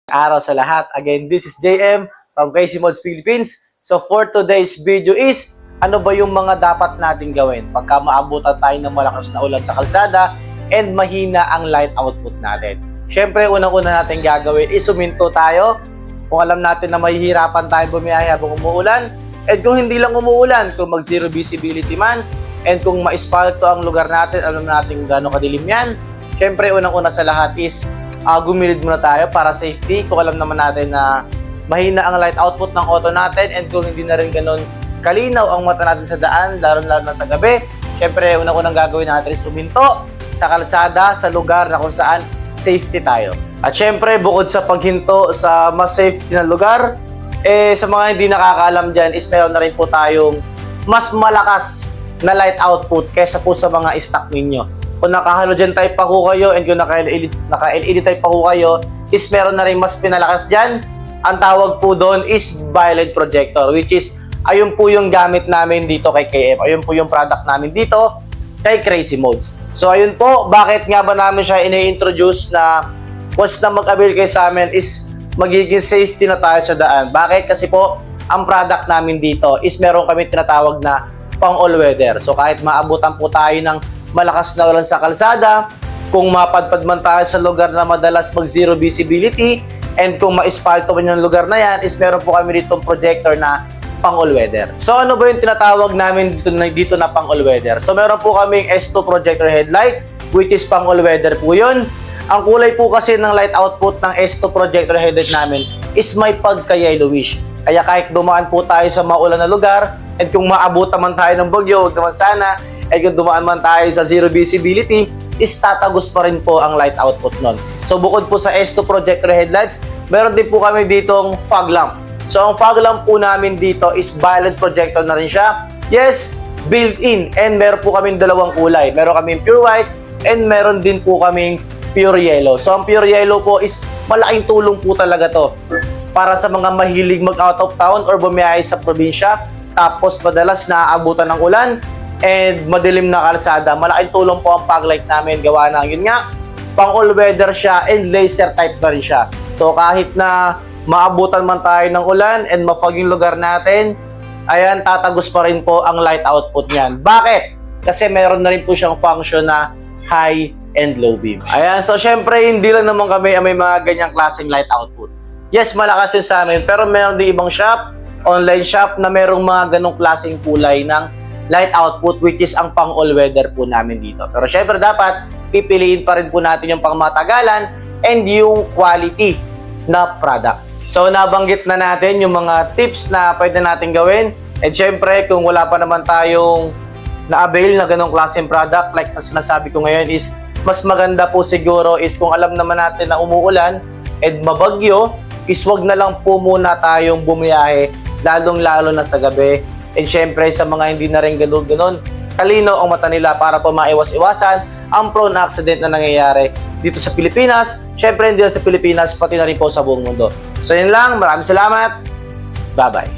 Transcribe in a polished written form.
Araw sa lahat. Again, this is JM from Crazy Mods Philippines. So for today's video is, ano ba yung mga dapat natin gawin pagka maabutan tayo ng malakas na ulan sa kalsada and mahina ang light output natin. Siyempre, unang-una natin gagawin is suminto tayo. Kung alam natin na mahihirapan tayo bumiyahe habang umuulan, and kung hindi lang umuulan, kung mag-zero visibility man, and kung ma-espalto ang lugar natin, alam natin gano'ng kadilim yan. Siyempre, unang-una sa lahat is gumilid muna tayo para safety. Kung alam naman natin na mahina ang light output ng auto natin and kung hindi na rin ganun kalinaw ang mata natin sa daan, lalo na sa gabi, syempre unang-unang gagawin natin is uminto sa kalsada, sa lugar na kung saan safety tayo. At syempre, bukod sa paghinto sa mas safety na lugar, sa mga hindi nakakaalam dyan is meron na rin po tayong mas malakas na light output kaysa po sa mga stock ninyo. Kung naka-halogen type pa po kayo and kung naka-LED type pa po kayo, is meron na rin mas pinalakas dyan. Ang tawag po doon is violet projector, which is ayun po yung gamit namin dito kay KM. Ayun po yung product namin dito kay Crazy Mods. So ayun po, bakit nga ba namin siya ini-introduce na once na mag-avail kayo sa amin is magiging safety na tayo sa daan. Bakit? Kasi po, ang product namin dito is meron kami tinatawag na pang all-weather. So kahit maabutan po tayo ng malakas na ulan sa kalsada, kung mapadpad man tayo sa lugar na madalas mag-zero visibility, and kung ma-espalto man yung lugar na yan, is meron po kami ditong projector na pang all-weather. So ano ba yung tinatawag namin dito na pang all-weather? So meron po kaming S2 projector headlight, which is pang all-weather po yun. Ang kulay po kasi ng light output ng S2 projector headlight namin is may pagka-yellowish. Kaya kahit dumaan po tayo sa maulan na lugar, and kung maabutan man tayo ng bagyo, huwag naman sana, ay kung dumaan man tayo sa zero visibility, is tatagos pa rin po ang light output nun. So bukod po sa S2 projector headlights, meron din po kami ditong fog lamp. So ang fog lamp po namin dito is violet projector na rin siya. Yes, built-in, and meron po kaming dalawang kulay. Meron kaming pure white and meron din po kaming pure yellow. So ang pure yellow po is malaking tulong po talaga to para sa mga mahilig mag-out of town or bumiyahe sa probinsya, tapos madalas naaabutan ng ulan and madilim na kalsada. Malaking tulong po ang fog light namin. Gawa na, yun nga, pang all-weather siya and laser type na rin siya. So kahit na maabutan man tayo ng ulan and mafog yung lugar natin, ayan, tatagos pa rin po ang light output niyan. Bakit? Kasi meron na rin po siyang function na high and low beam. Ayan, so syempre hindi lang naman kami may mga ganyang klaseng light output. Yes, malakas yun sa amin, pero meron din ibang shop, online shop, na merong mga ganong klaseng kulay ng light output, which is ang pang all-weather po namin dito. Pero syempre dapat pipiliin pa rin po natin yung pang matagalan and yung quality na product. So nabanggit na natin yung mga tips na pwede natin gawin. And syempre kung wala pa naman tayong na-avail na ganong klaseng product, like na sinasabi ko ngayon, is mas maganda po siguro is kung alam naman natin na umuulan and mabagyo, is wag na lang po muna tayong bumiyahe, lalong-lalo na sa gabi. And syempre sa mga hindi na rin ganun, kalinaw ang mata nila para po maiwas-iwasan ang prone accident na nangyayari dito sa Pilipinas. Syempre hindi lang sa Pilipinas, pati na rin po sa buong mundo. So yun lang, maraming salamat. Bye-bye.